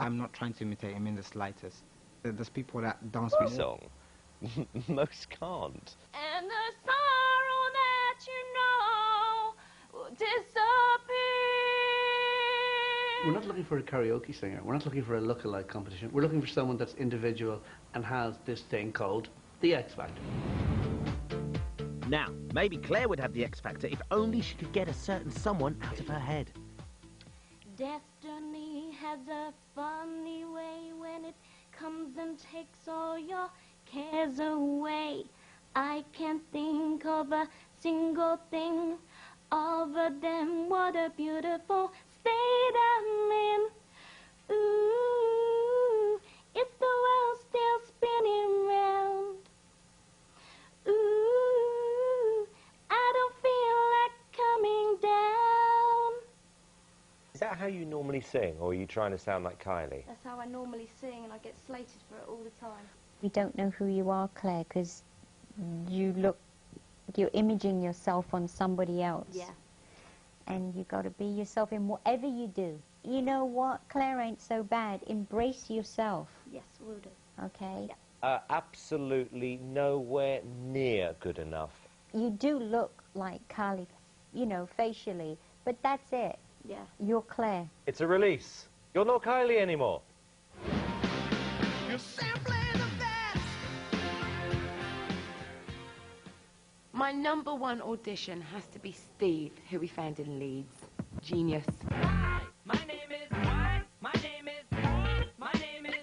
I'm not trying to imitate him in the slightest. There's people that dance with Song. Most can't. And the sorrow that you know will disappear. We're not looking for a karaoke singer. We're not looking for a look-alike competition. We're looking for someone that's individual and has this thing called the X Factor. Now, maybe Claire would have the X Factor if only she could get a certain someone out of her head. Destiny has a funny way when it comes and takes all your cares away. I can't think of a single thing other than what a beautiful state I'm in. Ooh, is the world still spinning round? Ooh, I don't feel like coming down. Is that how you normally sing, or are you trying to sound like Kylie? That's how I normally sing, and I get slated for it all the time. We don't know who you are, Claire, because you're imaging yourself on somebody else. Yeah. And you got to be yourself in whatever you do. You know what? Claire ain't so bad. Embrace yourself. Yes, will do. Okay? Yeah. Absolutely nowhere near good enough. You do look like Kylie, you know, facially, but that's it. Yeah. You're Claire. It's a release. You're not Kylie anymore. You're simply the best. My #1 audition has to be Steve, who we found in Leeds. Genius. Hi, my name is what? My name is what? My name is...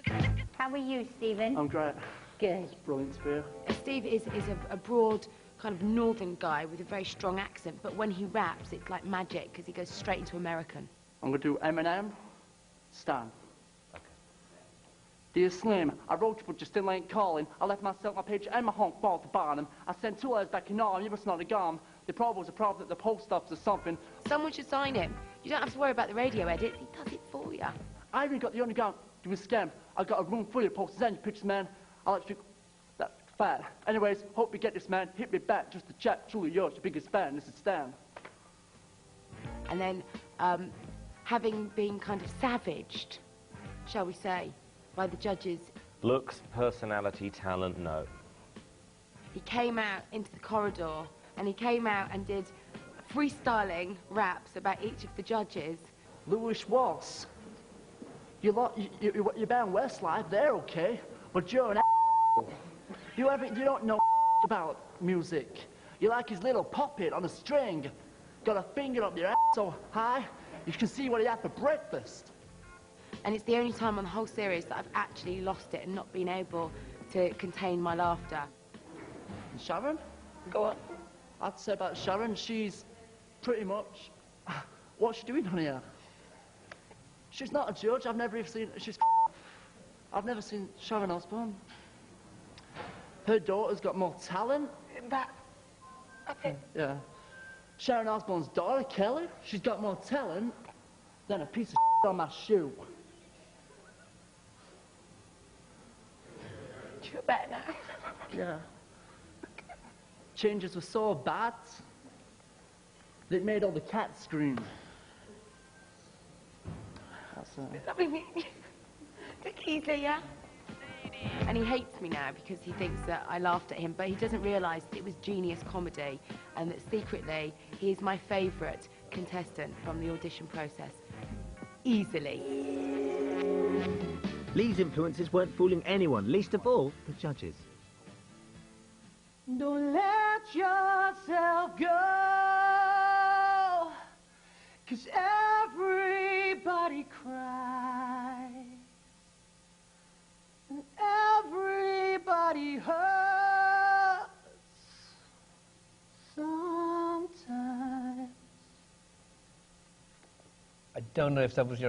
How are you, Stephen? I'm great. Good. It's brilliant to be here. Steve is a broad, kind of northern guy with a very strong accent, but when he raps, it's like magic, because he goes straight into American. I'm going to do Eminem, Stan. Okay. Dear Slim, I wrote you but you still ain't calling. I left myself my page and my home fall at the bottom. I sent 2 letters back in arm, you must not have gone. The problem was a problem at the post office or something. Someone should sign him. You don't have to worry about the radio edit. He does it for you. I even got the underground doing a scam. I got a room full of posters and your pictures, man. I like you. That's fat. Anyways, hope you get this, man. Hit me back just to chat. Truly yours, your biggest fan. This is Stan. And then, having been kind of savaged, shall we say, by the judges, Looks, personality, talent, no. he came out into the corridor and he came out and did freestyling raps about each of the judges. Louis Waltz. You're bound Westlife, they're okay, but you're an you don't know about music. You're like his little puppet on a string. Got a finger up your ass so high, you can see what he had for breakfast. And it's the only time on the whole series that I've actually lost it and not been able to contain my laughter. Sharon? Go on. I'd say about Sharon, she's pretty much... What's she doing on here? She's not a judge, I've never seen Sharon Osbourne. Her daughter's got more talent. Okay. Yeah. Sharon Osbourne's daughter, Kelly, she's got more talent than a piece of on my shoe. You're better now. Yeah. Changes were so bad that it made all the cats scream. That's Take it easy, yeah? And he hates me now because he thinks that I laughed at him, but he doesn't realise that it was genius comedy and that secretly he is my favourite contestant from the audition process. Easily. Lee's influences weren't fooling anyone, least of all the judges. Don't let yourself go, 'cause everybody cries and everybody hurts sometimes. I don't know if that was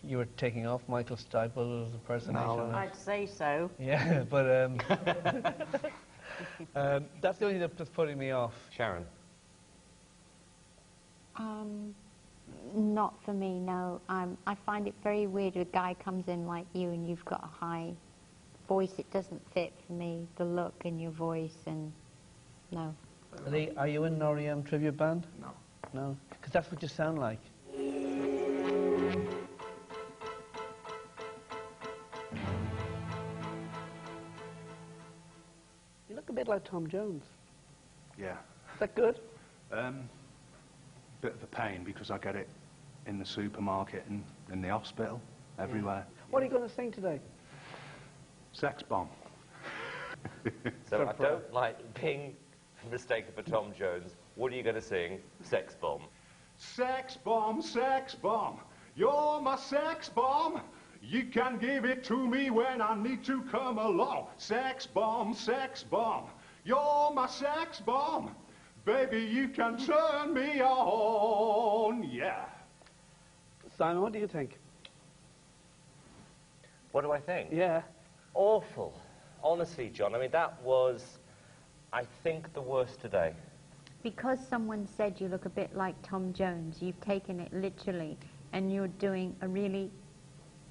you were taking off Michael Stipe's impersonation. No. I'd say so. Yeah, but that's the only thing that's putting me off. Sharon? Not for me, no. I find it very weird when a guy comes in like you and you've got a high voice. It doesn't fit for me, the look in your voice, and no. Lee, are you in an REM tribute band? No. No? Because that's what you sound like. look a bit like Tom Jones. Yeah. Is that good? Bit of a pain because I get it in the supermarket and in the hospital, everywhere. What are you going to sing today? Sex bomb. So I don't like being mistaken for Tom Jones. What are you going to sing? Sex bomb. Sex bomb, sex bomb. You're my sex bomb. You can give it to me when I need to come along. Sex bomb, sex bomb. You're my sex bomb. Baby, you can turn me on. Yeah. Simon, what do you think? What do I think? Yeah. Awful. Honestly, John, I mean, that was, I think, the worst today. Because someone said you look a bit like Tom Jones, you've taken it literally, and you're doing a really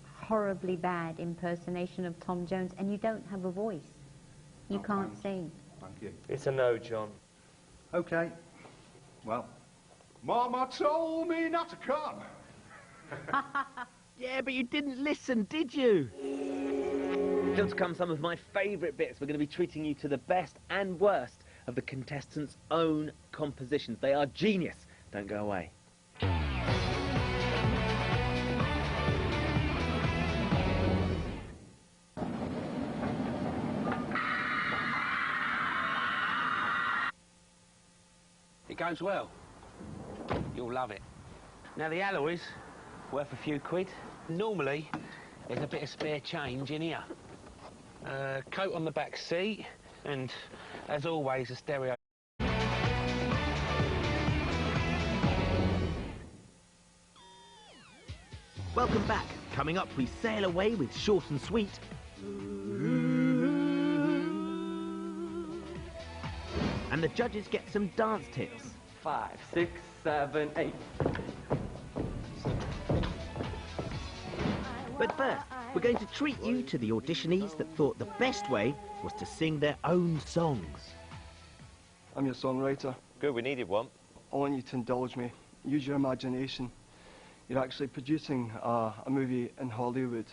horribly bad impersonation of Tom Jones, and you don't have a voice. You can't sing. Thank you. It's a no, John. Okay. Well, Mama told me not to come. Yeah, but you didn't listen, did you? Still to come, some of my favourite bits. We're going to be treating you to the best and worst of the contestants' own compositions. They are genius. Don't go away. It goes well. You'll love it. Now, the alloy's worth a few quid. Normally, there's a bit of spare change in here. Coat on the back seat, and, as always, a stereo. Welcome back. Coming up, we sail away with Short and Sweet. And the judges get some dance tips. 5, 6, 7, 8. But first, we're going to treat you to the auditionees that thought the best way was to sing their own songs. I'm your songwriter. Good, we needed one. I want you to indulge me. Use your imagination. You're actually producing a movie in Hollywood.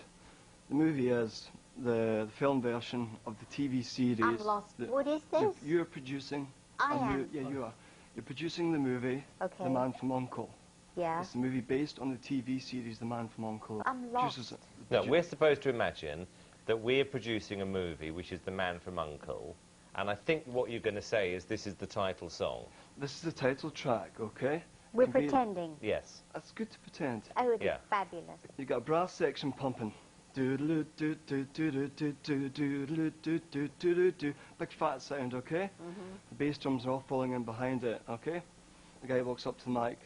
The movie is the film version of the TV series. I'm lost. What is this? You're producing. I am. Yeah, you are. You're producing the movie, Okay. The Man from U.N.C.L.E. Yeah. It's the movie based on the TV series The Man from U.N.C.L.E. I'm lost. No, we're supposed to imagine that we're producing a movie which is The Man from U.N.C.L.E., and I think what you're going to say is this is the title song. This is the title track, okay? We're pretending. Yes. That's good to pretend. Oh, it's fabulous. You got a brass section pumping. Doodle do do do do do do doodle do do do do do. Big fat sound, okay? The bass drums are all falling in behind it, okay? The guy walks up to the mic.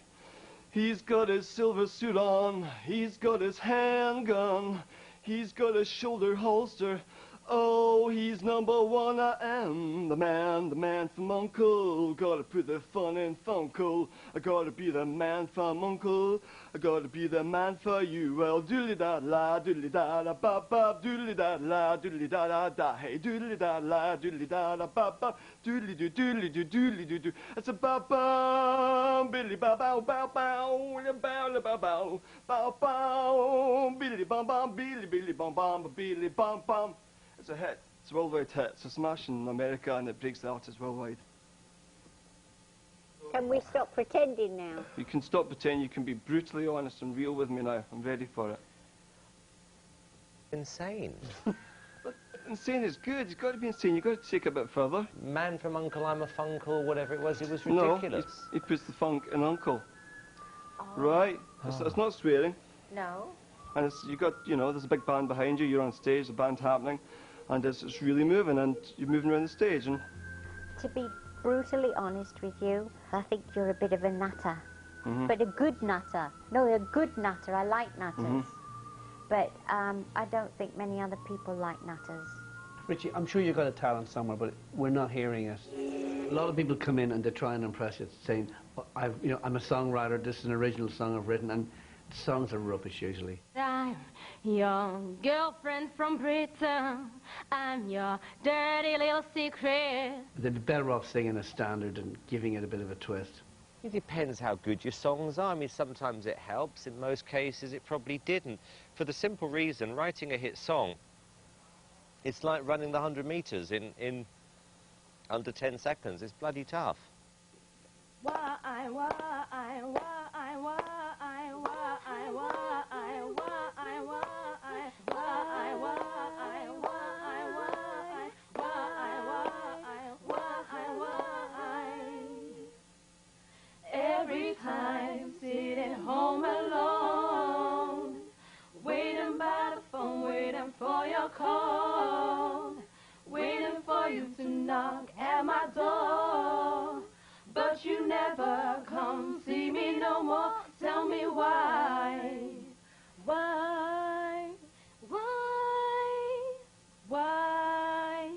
He's got his silver suit on. He's got his handgun. He's got his shoulder holster. Oh, he's number one, I am the man from U.N.C.L.E. Gotta put the fun in Funko. I gotta be the man from U.N.C.L.E. I gotta be the man for you. Well, doodly da la, doodly da da ba ba, doodly da la, doodly da da da. Hey, doodly da la, doodly da da ba ba, doodly do, doodly do, doodly do do. It's a ba ba, billy ba bow bow bow, bow bow bow, bow bow, billy bum bum, billy bum bum, billy bum bum. It's a hit. It's a worldwide hit. It's a smash in America and it breaks the artist worldwide. Can we stop pretending now? You can stop pretending. You can be brutally honest and real with me now. I'm ready for it. Insane. But insane is good. You've got to be insane. You've got to take it a bit further. Man from U.N.C.L.E., I'm a Funkle, whatever it was ridiculous. No, he puts the funk in Uncle. Oh. Right? It's not swearing. No. And you got, there's a big band behind you. You're on stage, the band's happening. And it's really moving, and you're moving around the stage. And to be brutally honest with you, I think you're a bit of a nutter. But a good nutter. No, a good nutter. I like nutters. But I don't think many other people like nutters. Richie, I'm sure you've got a talent somewhere, but we're not hearing it. A lot of people come in and they try and impress you, saying, I'm a songwriter, this is an original song I've written, and songs are rubbish usually. I'm your girlfriend from Britain. I'm your dirty little secret. They'd be better off singing a standard and giving it a bit of a twist. It depends how good your songs are. I mean, sometimes it helps. In most cases, it probably didn't. For the simple reason, writing a hit song, it's like running the 100 meters in under 10 seconds. It's bloody tough. Every time sitting home alone, waiting by the phone, waiting for your call, waiting for you to knock at my door, but you never come see me no more. Tell me why, why, why?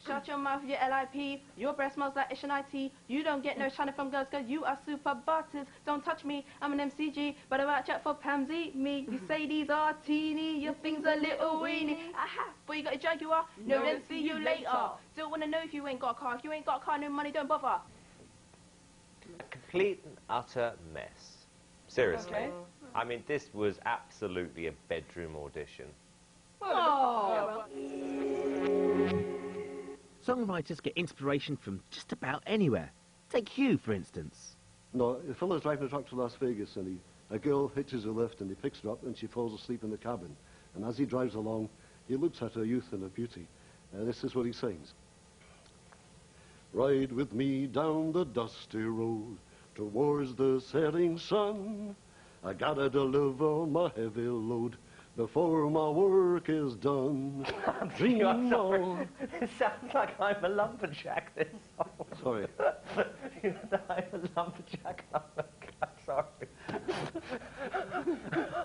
Shut your mouth, you LIP. Your breath smells like H&IT. You don't get no shine from girls, cause you are super butters. Don't touch me, I'm an MCG, but I watch out for Pamsy. Me, you say these are teeny, your thing's a little weenie. Aha, boy, you got a Jaguar? No, then see you later. Don't wanna know if you ain't got a car. If you ain't got a car, no money, don't bother. A complete and utter mess. Seriously. Okay. I mean, this was absolutely a bedroom audition. Oh. Songwriters get inspiration from just about anywhere. Take Hugh, for instance. No, a fella's driving a truck to Las Vegas and a girl hitches a lift and he picks her up and she falls asleep in the cabin. And as he drives along, he looks at her youth and her beauty. This is what he sings. Ride with me down the dusty road towards the setting sun. I gotta deliver my heavy load before my work is done. Dream on. It sounds like I'm a lumberjack, this song. Sorry. I'm a lumberjack. Oh my God, sorry.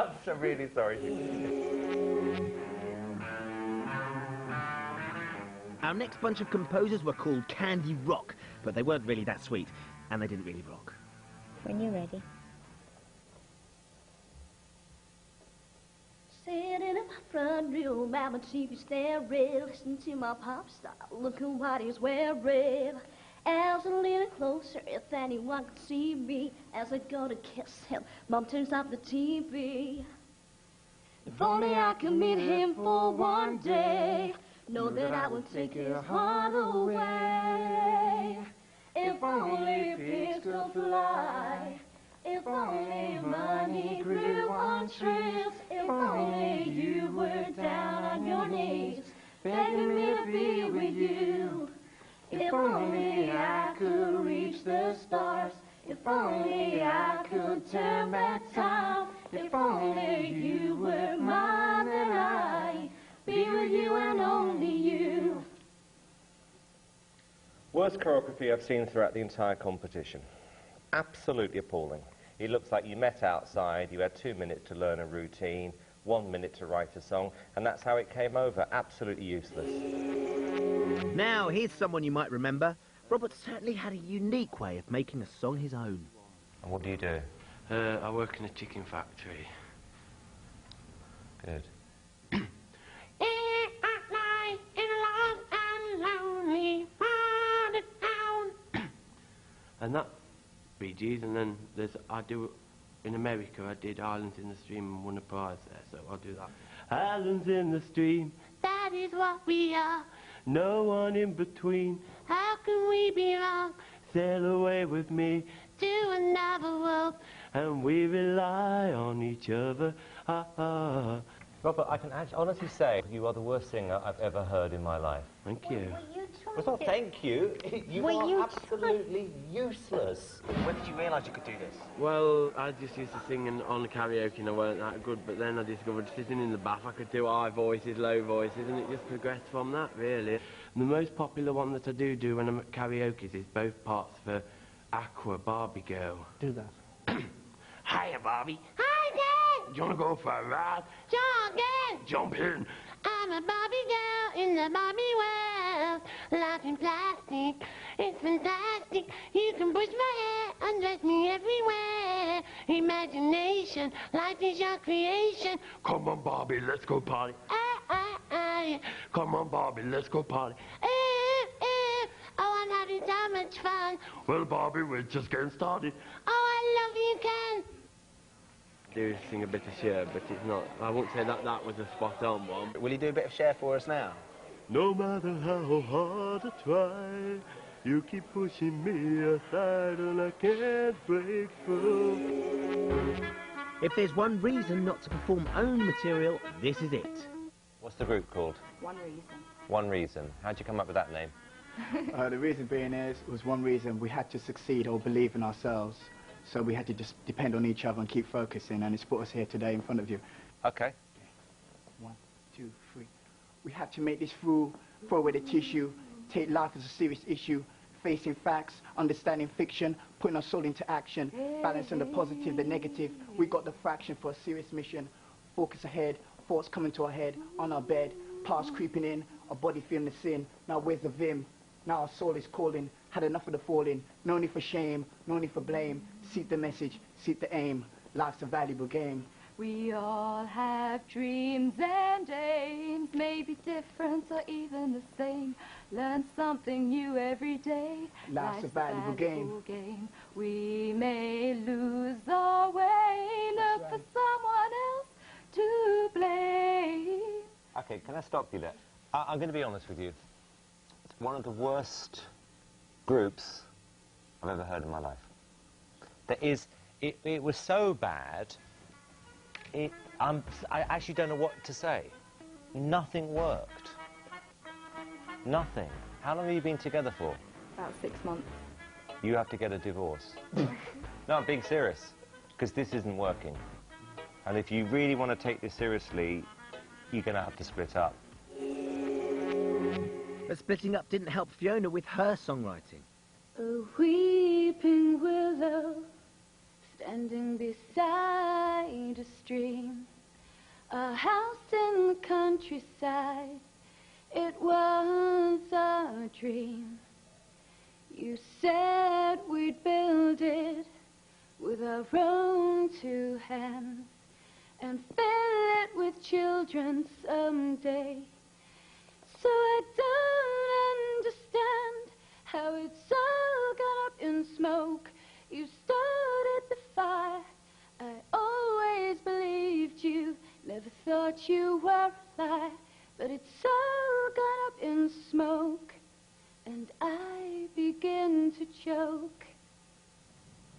I'm so really sorry. Our next bunch of composers were called Candy Rock, but they weren't really that sweet, and they didn't really rock. When you're ready. Sitting in my front room, at my TV staring, listening to my pop star, looking what he's wearing. As I lean closer, if anyone could see me, as I go to kiss him, Mom turns off the TV. If only I could meet him for one day, know that I would take his heart away. If only pigs could fly. If only money grew on trees, if only you were down on your knees, begging me to be with you. If only I could reach the stars, if only I could turn back time, if only you were mine and I, be with you and only you. Worst choreography I've seen throughout the entire competition. Absolutely appalling. It looks like you met outside, you had 2 minutes to learn a routine, 1 minute to write a song, and that's how it came over. Absolutely useless. Now, here's someone you might remember. Robert certainly had a unique way of making a song his own. And what do you do? I work in a chicken factory. Good. And that Bee Gees, and then in America I did Islands in the Stream and won a prize there, so I'll do that. Islands in the stream, That is what we are. no one in between, How can we be wrong? sail away with me, To another world. and we rely on each other. Robert, I can honestly say you are the worst singer I've ever heard in my life. Thank you. Well, not thank you. You are absolutely useless. When did you realise you could do this? Well, I just used to sing on the karaoke and I weren't that good, but then I discovered sitting in the bath I could do high voices, low voices, and it just progressed from that, really. And the most popular one that I do when I'm at karaoke is both parts for Aqua, Barbie Girl. Do that. Hiya, Barbie. Hi, Dad. Do you want to go for a ride? John, again. Jump in. I'm a Barbie girl in the Barbie world. Life in plastic, it's fantastic. You can push my hair, undress me everywhere. Imagination, life is your creation. Come on, Barbie, let's go party. Come on, Barbie, let's go party. Oh, I'm having so much fun. Well, Barbie, we're just getting started. Oh, I love you, Ken. Do sing a bit of Cher, but it's not. I won't say that was a spot-on one. Will you do a bit of Cher for us now? No matter how hard I try, you keep pushing me aside and I can't break through. If there's one reason not to perform own material, this is it. What's the group called? One reason. One Reason. How'd you come up with that name? The reason being was one reason we had to succeed or believe in ourselves. So we had to just depend on each other and keep focusing, and it's brought us here today in front of you. Okay. 1, 2, 3. We had to make this through, throw away the tissue, take life as a serious issue, facing facts, understanding fiction, putting our soul into action, balancing the positive, the negative. We got the fraction for a serious mission. Focus ahead, thoughts coming to our head, on our bed, past creeping in, our body feeling the sin. Now where's the vim? Now our soul is calling. Had enough of the falling. No need for shame, no need for blame. Seek the message, seek the aim. Life's a valuable game. We all have dreams and aims, maybe different or even the same. Learn something new every day. Life's a valuable game. We may lose our way, look for someone else to blame. Okay, can I stop you there? I'm going to be honest with you. It's one of the worst groups I've ever heard in my life. It was so bad, I actually don't know what to say. Nothing worked. Nothing. How long have you been together for? About 6 months. You have to get a divorce. No, I'm being serious, because this isn't working. And if you really want to take this seriously, you're going to have to split up. But splitting up didn't help Fiona with her songwriting. A weeping willow standing beside a stream, a house in the countryside, it was a dream. You said we'd build it with our own 2 hands and fill it with children someday. So I don't understand how it's all got up in smoke. You started the fire, I always believed you, never thought you were a lie, but it's all got up in smoke, and I begin to choke.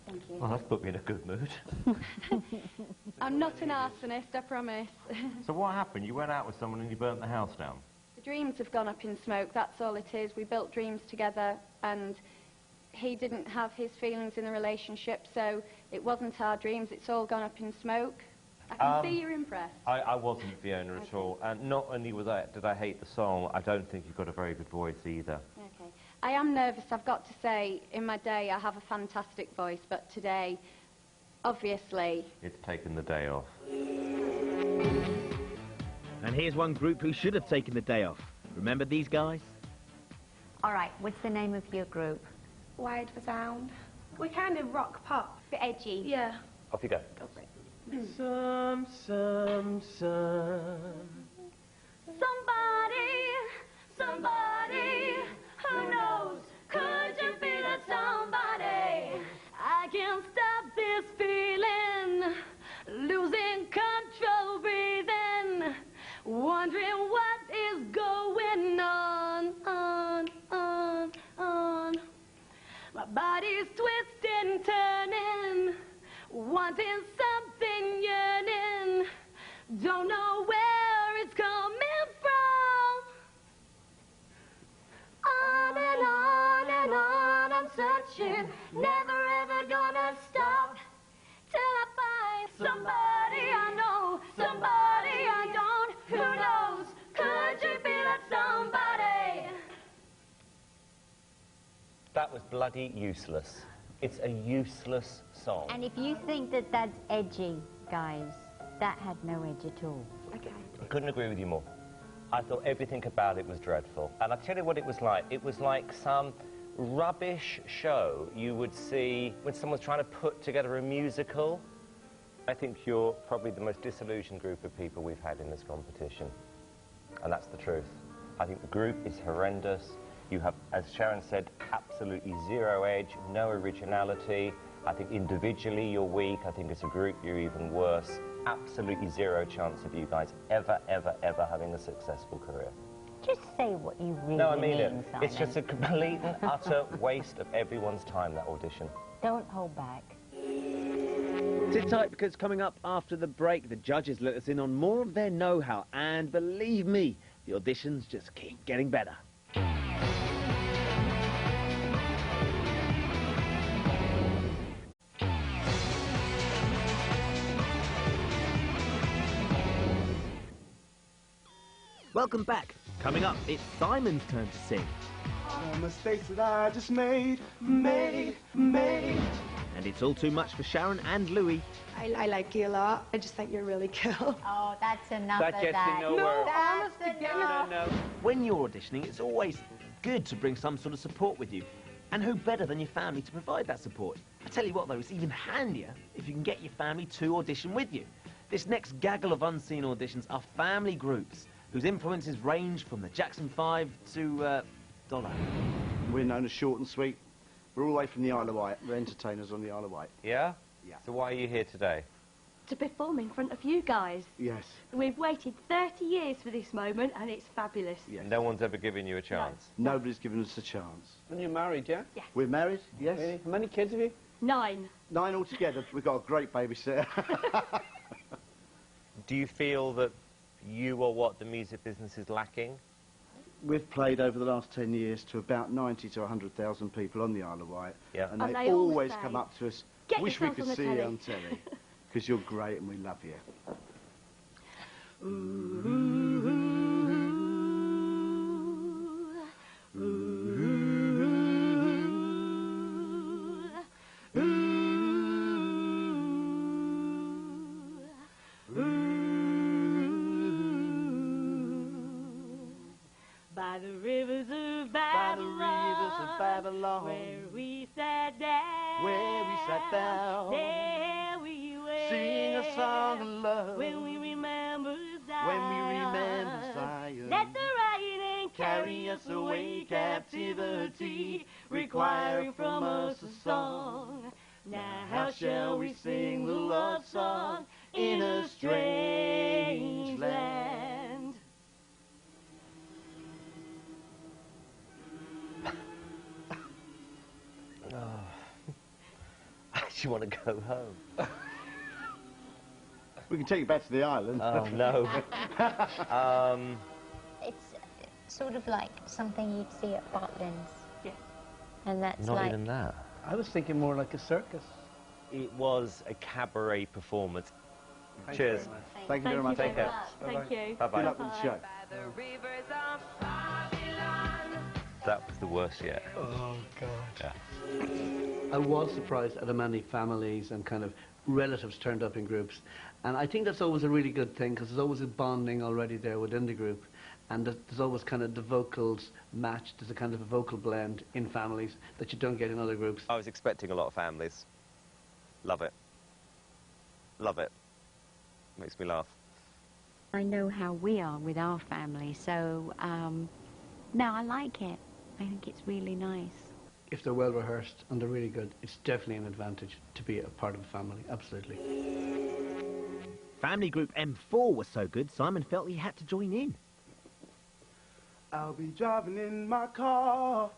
Thank you. Well, that's put me in a good mood. I'm not an arsonist, I promise. So what happened? You went out with someone and you burnt the house down? The dreams have gone up in smoke, that's all it is. We built dreams together, and he didn't have his feelings in the relationship, so it wasn't our dreams, it's all gone up in smoke. I can see you're impressed. I wasn't, Fiona, at all. And not only did I hate the song, I don't think you've got a very good voice either. Okay. I am nervous, I've got to say. In my day, I have a fantastic voice, but today, obviously... It's taken the day off. And here's one group who should have taken the day off. Remember these guys? All right, what's the name of your group? Wide for Sound. We're kind of rock pop. Bit edgy. Yeah. Off you go. Go for it. Some. Somebody who knows, could you be that somebody? I can't stop this feeling, losing control, breathing, wondering what is going on. My body's twisting, turning, wanting something, yearning, don't know where it's coming from. On, I'm searching, never ever gonna stop, till I find somebody I know, somebody I don't, who knows, could you be that somebody? That was bloody useless. It's a useless song. And if you think that that's edgy, guys, that had no edge at all. Okay. I couldn't agree with you more. I thought everything about it was dreadful. And I'll tell you what it was like. It was like some rubbish show you would see when someone's trying to put together a musical. I think you're probably the most disillusioned group of people we've had in this competition. And that's the truth. I think the group is horrendous. You have, as Sharon said, absolutely zero edge, no originality. I think individually you're weak. I think as a group you're even worse. Absolutely zero chance of you guys ever having a successful career. Just say what you really No, I mean it. mean, It's Simon. just a complete and utter waste of everyone's time, that audition. Don't hold back. Sit tight, because coming up after the break, the judges let us in on more of their know-how. And believe me, the auditions just keep getting better. Welcome back. Coming up, it's Simon's turn to sing. The mistakes that I just made. And it's all too much for Sharon and Louis. I like you a lot. I just think you're really cool. Oh, that's enough That of gets that. you nowhere. No, That's honest to enough. No. When you're auditioning, it's always good to bring some sort of support with you. And who better than your family to provide that support? I tell you what, though, it's even handier if you can get your family to audition with you. This next gaggle of unseen auditions are family groups whose influences range from the Jackson 5 to Dollar. We're known as Short and Sweet. We're all the way from the Isle of Wight. We're entertainers on the Isle of Wight. Yeah? Yeah. So why are you here today? To perform in front of you guys. Yes. We've waited 30 years for this moment and it's fabulous. Yes. No one's ever given you a chance. Nobody's given us a chance. And you're married, yeah? Yes. We're married, yes. Really? How many kids have you? 9. 9 altogether. We've got a great babysitter. Do you feel that you are what the music business is lacking? We've played over the last 10 years to about 90 to 100,000 people on the Isle of Wight. Yeah. And And they they all always say, come up to us, "Get wish we yourself could on the see you telly." on telly. Because you're great and we love you. By the rivers of Babylon, where we sat down, there we were, Sing a song of love. when we remember Zion, When we remember Zion. let the writing Carry us away, captivity, requiring from us a song. Now how shall we sing the love song in a strange land? I actually want to go home. We can take you back to the island. Oh, no. It's sort of like something you'd see at Bartlin's. Yeah. And that's Not like... even that. I was thinking more like a circus. It was a cabaret performance. Thank Cheers. you very much. Thank you very much. Take care. Thank you. Bye-bye. Good luck with the show. That was the worst yet. Oh, God. Yeah. I was surprised at how many families and kind of relatives turned up in groups. And I think that's always a really good thing, because there's always a bonding already there within the group. And there's always kind of the vocals matched. There's a kind of a vocal blend in families that you don't get in other groups. I was expecting a lot of families. Love it. Love it. Makes me laugh. I know how we are with our family, so no, I like it. I think it's really nice. If they're well rehearsed and they're really good, it's definitely an advantage to be a part of a family, absolutely. Family group M4 was so good, Simon felt he had to join in. I'll be driving in my car,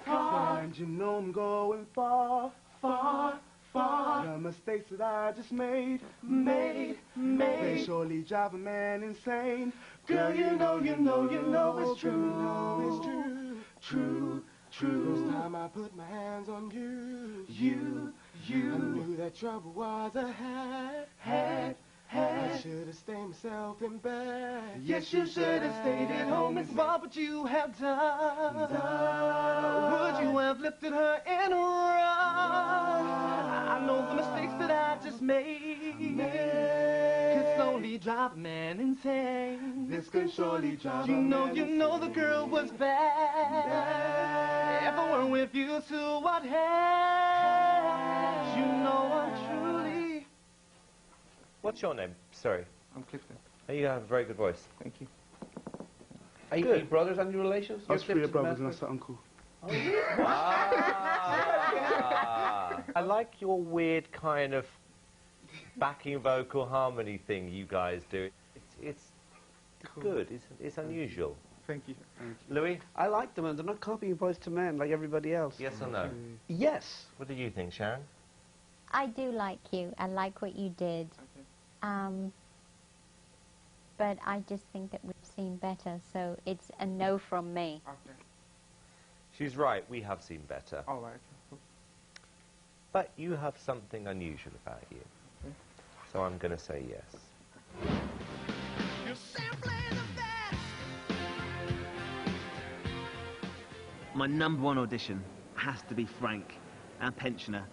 and you know I'm going far. The mistakes that I just made, they surely drive a man insane. Girl, you know it's true. First time I put my hands on you, I knew that trouble was ahead. I should have stayed myself in bed. Yes, you should have stayed at home. It's what would you have done? Would you have lifted her and run? I know the mistakes that I just made could only drive a man insane. This could surely drive a man insane. You know the girl was bad. If I weren't with you, to what had? You know I'm truly... What's your name? Sorry. I'm Clifton. Oh, you have a very good voice. Thank you. Are you brothers and your relations? I was 3 brothers and I said uncle. I like your weird kind of backing vocal harmony thing you guys do. It's good. It's unusual. Thank you. Louis? I like them, and they're not copying Boys to Men like everybody else. Yes or no? Yes. What do you think, Sharon? I do like you. I like what you did. But I just think that we've seen better, so it's a no from me. Okay. She's right, we have seen better. All right. But you have something unusual about you. Okay. So I'm going to say yes. My #1 audition has to be Frank, our pensioner.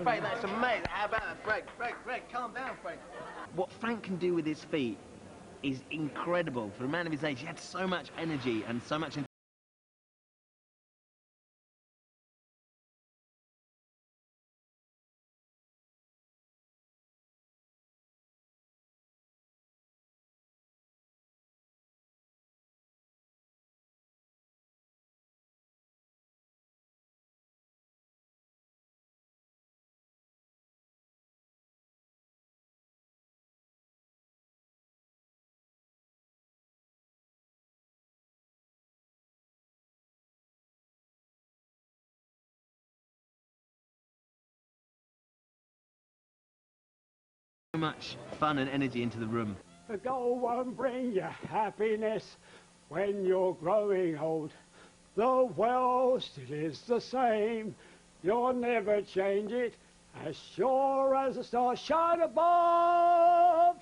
Frank, that's amazing. How about that, Frank? Frank, calm down, Frank. What Frank can do with his feet is incredible. For a man of his age, he had so much energy and so much... so much fun and energy into the room. The gold won't bring you happiness when you're growing old. The world still is the same. You'll never change it, as sure as the stars shine above.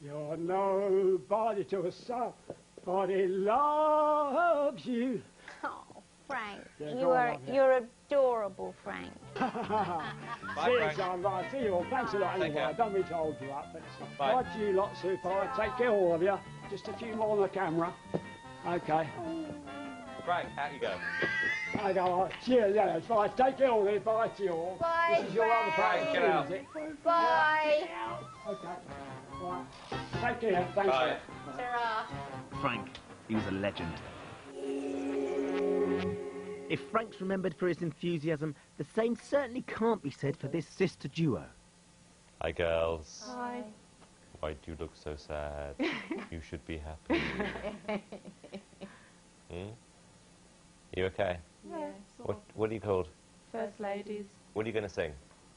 You're nobody to somebody loves you. Oh, Frank, Yeah, you're adorable, Frank. See you, son. Right, see you all. Thanks a lot anyway. I don't mean to hold you up, but Bye. right to you lot, super. Take care, all of you. Just a few more on the camera. Okay. Frank, out you go. I go, cheers, yeah, bye. Take care, all of you. Bye to you all. Bye, This is your other part of the Get film, out. is it? Bye. Okay. Right. Take care. Thanks. Bye. Ta-ra. Frank, he was a legend. If Frank's remembered for his enthusiasm, the same certainly can't be said for this sister duo. Hi, girls. Hi. Why do you look so sad? You should be happy. You okay? Yeah, What are you called? First ladies. What are you going to sing?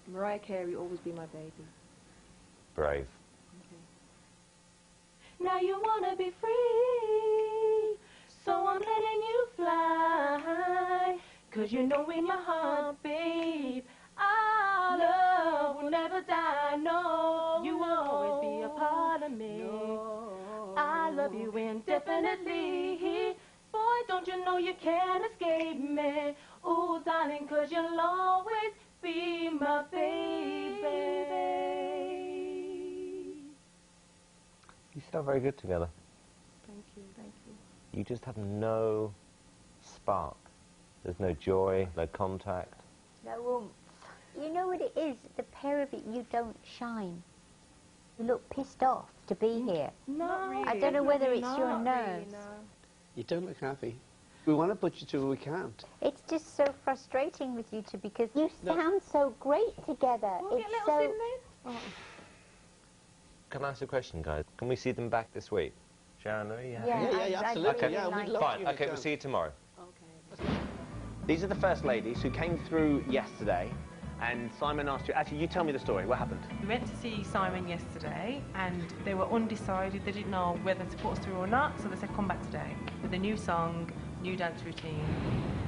Mariah Carey, Always Be My Baby. Brave. Now you wanna be free, so I'm letting you fly. 'Cause you know in your heart, babe, our love will never die. No, you will always be a part of me. I love you indefinitely. Boy, don't you know you can't escape me. Oh, darling, 'cause you'll always be my baby. You sound very good together. Thank you, thank you. You just have no spark. There's no joy, no contact. No warmth. You know what it is? The pair of you don't shine. You look pissed off to be here. Not really. I don't know whether it's your Not nerves. really, no. You don't look happy. We want to put you to, we can't. It's just so frustrating with you two because you sound so great together. We'll It's get so... little Sydney. Can I ask a question, guys? Can we see them back this week? Sharon, are you happy? Yeah, absolutely. Okay. Yeah, we'd love Fine, you okay, to we'll see you tomorrow. These are the first ladies who came through yesterday, and Simon asked you, actually, you tell me the story. What happened? We went to see Simon yesterday and they were undecided. They didn't know whether to put us through or not, so they said come back today with a new song, new dance routine.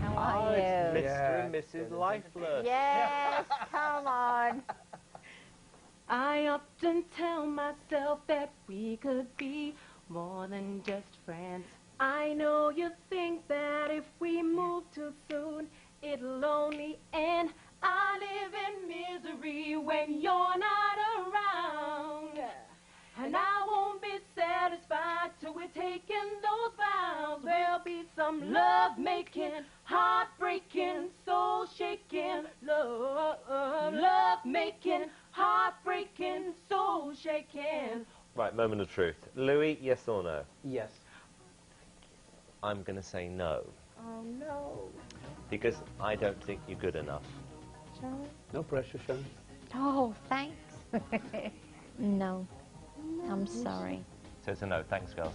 How are you? Mr. and Mrs. Lifeless. Yes, come on. I often tell myself that we could be more than just friends. I know you think that if we move too soon, it'll only end. I live in misery when you're not around. And I won't be satisfied till we're taking those vows. There'll be some love making, heartbreaking, soul shaking, love making, heartbreaking, soul shaking. Right, moment of truth. Louis, yes or no? Yes. I'm going to say no, Oh no. because I don't think you're good enough. No pressure, Sharon. Oh, thanks. No. I'm sorry. So it's a no. Thanks, girls.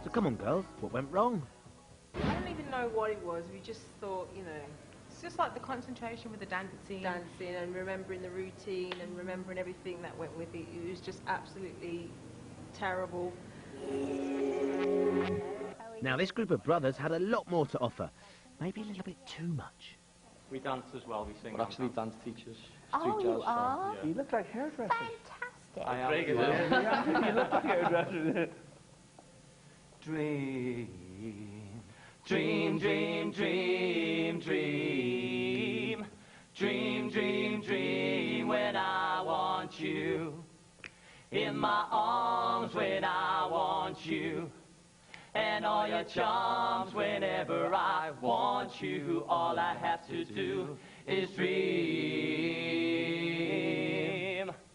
So come on, girls, what went wrong? I don't even know what it was. We just thought, you know, it's just like the concentration with the dancing and remembering the routine and remembering everything that went with it. It was just absolutely terrible. Now, this group of brothers had a lot more to offer. Maybe a little bit too much. We dance as well, we sing. We're actually dance teachers. Oh, Street you jazz. are? Yeah. You look like hairdressers. Fantastic. I am. Very good. Yeah. You look like hairdressers. Dream, dream, dream, dream, dream. Dream, dream, dream when I want you. In my arms when I want you. And all your charms whenever I want you. All I have to do is dream.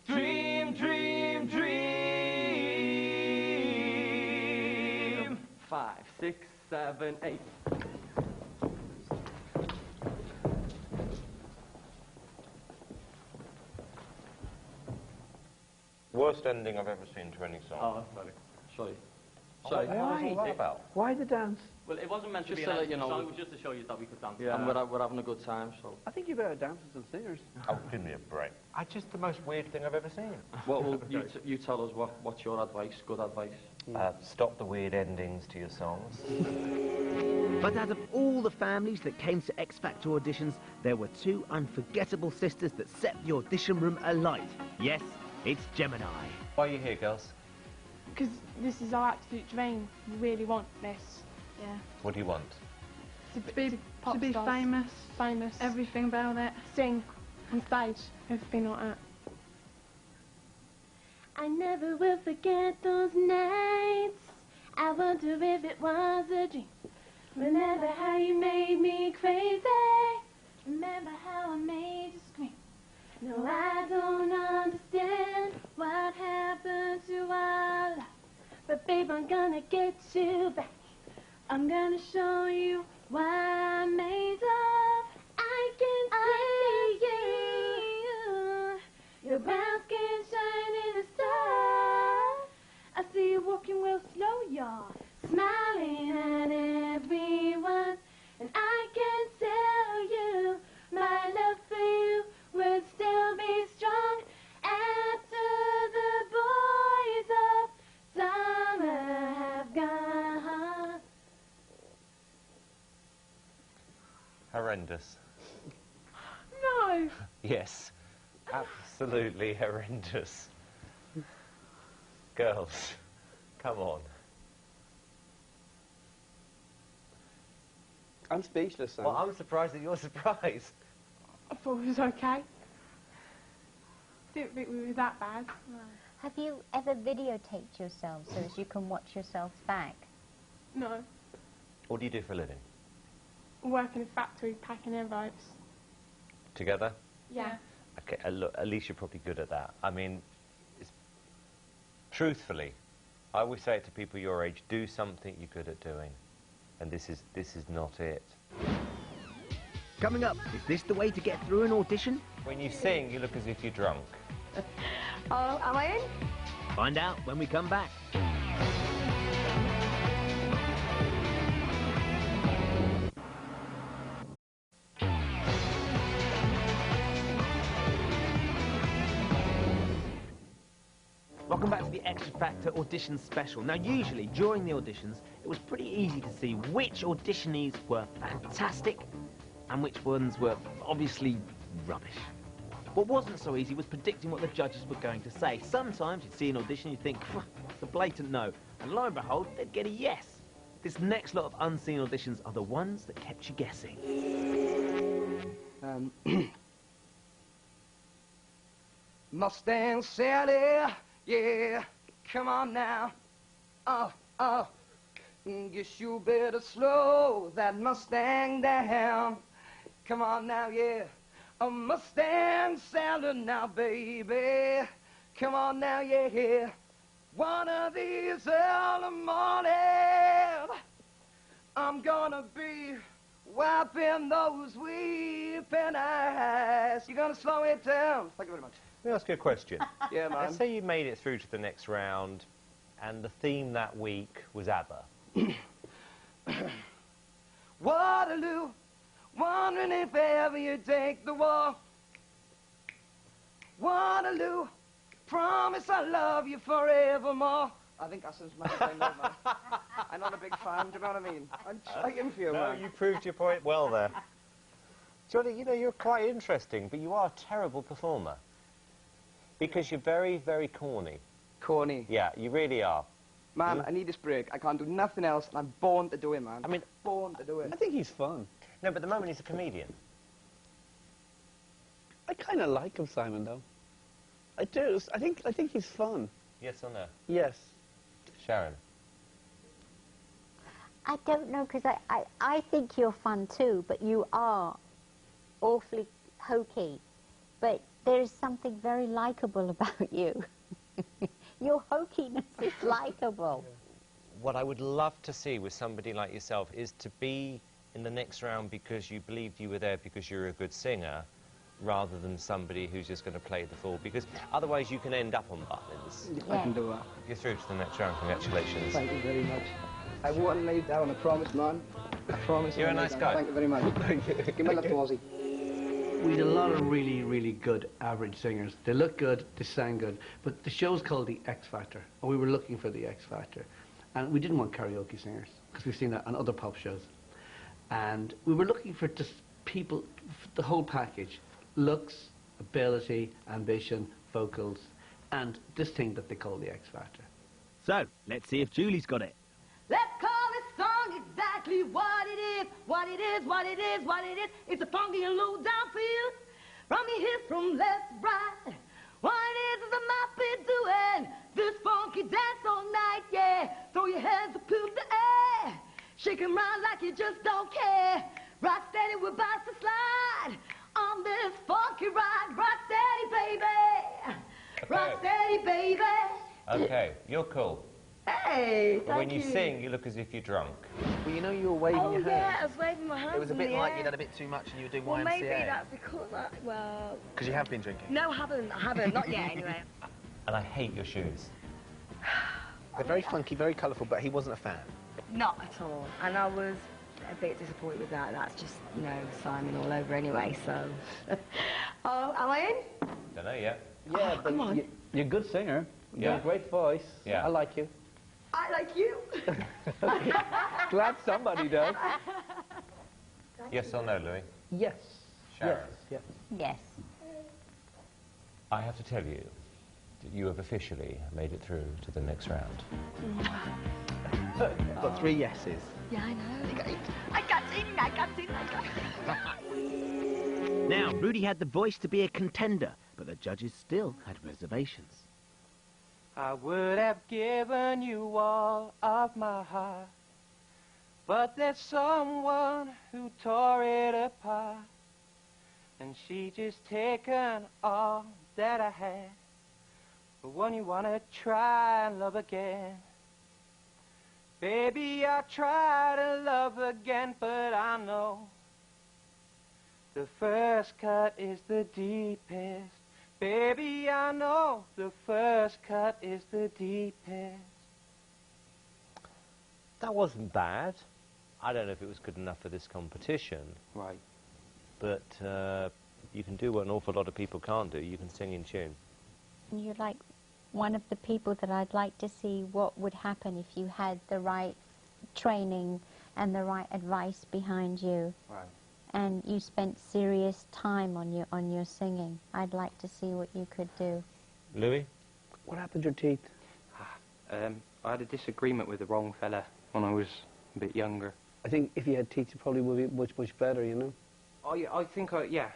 Dream, dream, dream. 5, 6, 7, 8. Worst ending I've ever seen to any song. Oh, sorry. Sorry. Oh, Sorry. what was all that about? Why the dance? Well, it wasn't meant to Just be to an let you know. song, it was just to show you that we could dance. Yeah. And we're having a good time, so. I think you're better dancers than singers. Oh, give me a break. It's just the most weird thing I've ever seen. What will you tell us what's your advice, good advice? Stop the weird endings to your songs. But out of all the families that came to X Factor auditions, there were two unforgettable sisters that set the audition room alight. Yes, it's Gemini. Why are you here, girls? Because this is our absolute dream. We really want this. Yeah. What do you want? To be pop to be stars. famous. Famous. Everything about it. Sing on stage. Everything like that. I never will forget those nights. I wonder if it was a dream. Remember how you made me crazy. Remember how I made you scream. No, I don't understand what happened to our love. But babe, I'm gonna get you back. I'm gonna show you what I'm made of. I can see you. Your brown skin shine in the sun. I see you walking real slow, y'all. Smiling at everyone. And I can tell you my love for you will still be strong after the boys of summer have gone. Horrendous. No. Yes. Absolutely horrendous. Girls, come on. I'm speechless, Sam. Well, I'm surprised that you're surprised. I thought it was okay. Didn't think we were that bad. Have you ever videotaped yourself so as you can watch yourself back? No. What do you do for a living? I work in a factory packing envelopes. Together? Yeah. Okay, look, at least you're probably good at that. I mean, truthfully, I always say it to people your age, do something you're good at doing. And this is not it. Coming up, is this the way to get through an audition? When you sing, you look as if you're drunk. Oh, am I in? Find out when we come back. Welcome back to the Xtra Factor audition special. Now, usually, during the auditions, it was pretty easy to see which auditionees were fantastic and which ones were obviously rubbish. What wasn't so easy was predicting what the judges were going to say. Sometimes you'd see an audition, you'd think, it's a blatant no, and lo and behold, they'd get a yes. This next lot of unseen auditions are the ones that kept you guessing. Mustang Sally, yeah, come on now. Guess you better slow that Mustang down. Come on now, yeah. A Mustang Sally now, baby. Come on now, yeah. One of these early mornings, I'm gonna be wiping those weeping eyes. You're gonna slow it down. Thank you very much. Let me ask you a question. Yeah, man. Let's say you made it through to the next round, and the theme that week was ABBA. Waterloo, wondering if ever you take the war. Waterloo, promise I'll love you forevermore. I think that's as much as I know, man. I'm not a big fan, do you know what I mean? I'm trying for you, No, man. you proved your point well there. Johnny, you know, you're quite interesting, but you are a terrible performer. Because you're very, very corny. Corny? Yeah, you really are. Man, I need this break. I can't do nothing else, and I'm born to do it, man. I mean, born to do it. I think he's fun. No, but at the moment he's a comedian. I kind of like him, Simon, though. I do. I think he's fun. Yes or no? Yes. Sharon? I don't know, because I think you're fun too, but you are awfully hokey. But there's something very likeable about you. Your hokiness is likeable. What I would love to see with somebody like yourself is to be in the next round because you believed you were there because you're a good singer, rather than somebody who's just going to play the fool, because otherwise you can end up on butlins. I can do that. You're through to the next round. Congratulations. Thank you very much. I won't lay down, I promise, man. I promise. You're I a won't nice lay down. guy. Thank you very much. Thank you. Give me a little Aussie. We had a lot of really, really good average singers. They look good, they sang good, but the show's called the X Factor, and we were looking for the X Factor. And we didn't want karaoke singers, because we've seen that on other pop shows. And we were looking for just people, the whole package. Looks, ability, ambition, vocals, and this thing that they call the X Factor. So, let's see if Julie's got it. Let's call this song exactly what it is, what it is, what it is, what it is. It's a funky and low down feel from your hips from left to right. What it is I might be doing this funky dance all night, yeah. Throw your hands up in the air, shake 'em round like you just don't care. Rock steady, we're about to slide on this funky ride. Rock steady, baby. Rock steady, baby. Okay, you're cool. Hey, But when thank you sing, you look as if you're drunk. Well, you know you were waving Oh your yeah, hands. I was waving my hands. It was a in bit the like air. you'd had a bit too much and you were doing Well, YMCA. maybe that's because well. Because you have been drinking. No, I haven't, not yet anyway. And I hate your shoes. They're very funky, very colourful, but he wasn't a fan. Not at all. And I was a bit disappointed with that. That's just, you know, Simon all over anyway, so. Oh, am I in? Don't know yet. Yeah, but come on. you're a good singer. You've got Yeah. a great voice. Yeah. I like you. I like you. Glad somebody does. Yes or no, Louis? Yes. Sharon? Yes. Yes. I have to tell you that you have officially made it through to the next round. Got 3 yeses. Yeah, I know. I got it. Now, Rudy had the voice to be a contender, but the judges still had reservations. I would have given you all of my heart, but there's someone who tore it apart, and she just taken all that I had, the one you wanna try and love again. Baby, I try to love again, but I know the first cut is the deepest. Baby, I know the first cut is the deepest. That wasn't bad. I don't know if it was good enough for this competition. Right. But you can do what an awful lot of people can't do. You can sing in tune. You're like one of the people that I'd like to see what would happen if you had the right training and the right advice behind you. Right. And you spent serious time on your singing. I'd like to see what you could do. Louis? What happened to your teeth? I had a disagreement with the wrong fella when I was a bit younger. I think if you had teeth, you probably would be much, much better, you know? I think Yeah.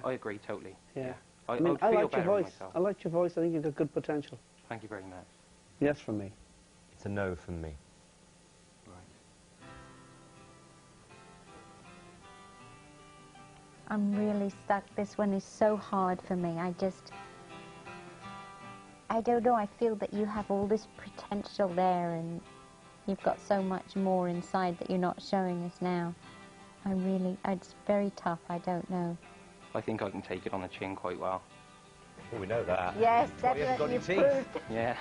I agree totally. Yeah. I mean, would I feel like your better with voice. myself. I like your voice. I think you've got good potential. Thank you very much. Yes, from me. It's a no from me. I'm really stuck. This one is so hard for me. I don't know. I feel that you have all this potential there and you've got so much more inside that you're not showing us now. It's very tough, I don't know. I think I can take it on the chin quite well. Well, we know that. Yes, That's why you haven't definitely got any teeth. proved. Yeah.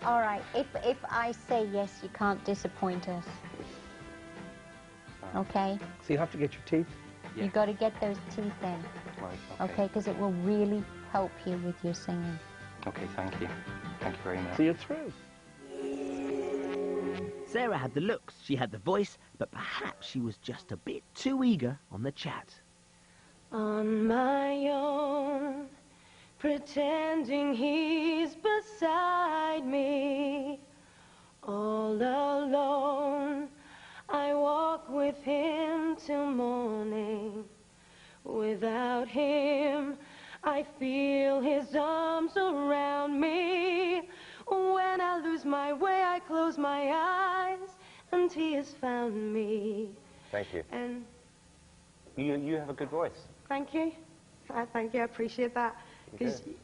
All right, if I say yes, you can't disappoint us. Okay? So you have to get your teeth? Yeah. You got to get those teeth in. Right, Okay, because it will really help you with your singing. Okay, thank you. Thank you very much. So you're through. Sarah had the looks, she had the voice, but perhaps she was just a bit too eager on the chat. On my own, pretending he's beside me. All alone, I walk with him till morning. Without him, I feel his arms around me. When I lose my way, I close my eyes, and he has found me. Thank you. And You have a good voice. thank you. Thank you, I appreciate that. You Because do.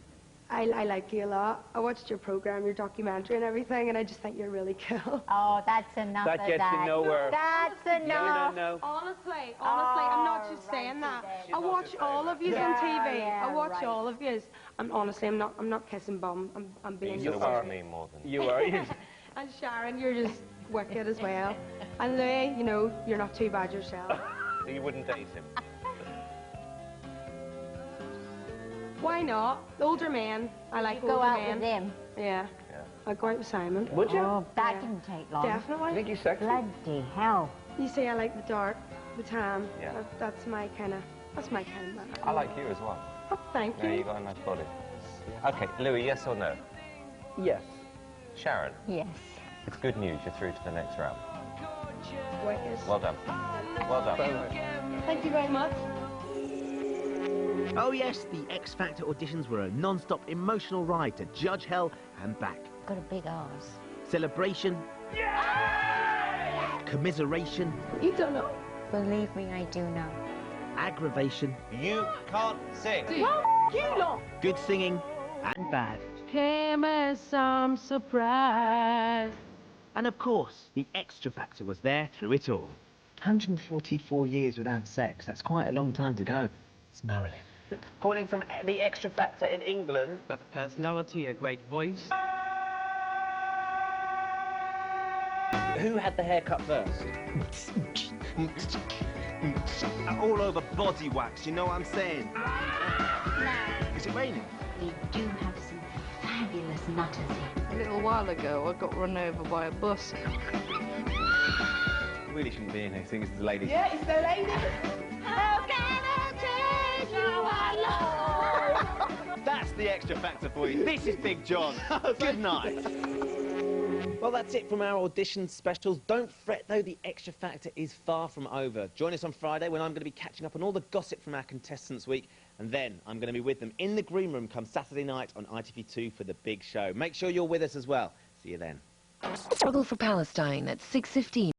I like you a lot. I watched your program, your documentary and everything, and I just think you're really cool. Oh, that's enough That of gets you that. nowhere. That's enough. No. Honestly, I'm not just saying that. I watch all of you on TV. Yeah, I watch right. all of you. I'm honestly, I'm not kissing bum. I'm being You sincere. are me more than You are. And Sharon, you're just wicked as well. And Louis, you know, you're not too bad yourself. So you wouldn't date him? Why not? Older men. I like You go older out men. with him. Yeah. I'd go out with Simon. Would you? Oh, that Yeah. can take long. Definitely. I think he's sexy. Bloody hell. You see, I like the dark, the tan. Yeah. That's my kind of man. I like you as well. Oh, thank Yeah, you. you got a nice body. Okay, Louis, yes or no? Yes. Sharon, Yes. it's good news. You're through to the next round. Wicked. Well done. Well done. Thank you very much. Oh yes, the X Factor auditions were a non-stop emotional ride to Judge Hell and back. Got a big arse. Celebration. Commiseration. You don't know. Believe me, I do know. Aggravation. You can't sing. Well, you lot. Good singing and bad. Came as some surprise. And of course, the Xtra Factor was there through it all. 144 years without sex. That's quite a long time to go. It's Marilyn. Calling from the Xtra Factor in England. Got the personality, a great voice. Who had the haircut first? All over body wax, you know what I'm saying? Is it raining? They do have some fabulous nutters here. A little while ago, I got run over by a bus. Really shouldn't be in here. I think it's the ladies. Yeah, it's the lady. How can I tell you I love? That's the Xtra Factor for you. This is Big John. Good night. Well, that's it from our audition specials. Don't fret, though, the Xtra Factor is far from over. Join us on Friday when I'm going to be catching up on all the gossip from our Contestants Week, and then I'm going to be with them in the green room come Saturday night on ITV2 for the big show. Make sure you're with us as well. See you then. Struggle for Palestine at 6:15.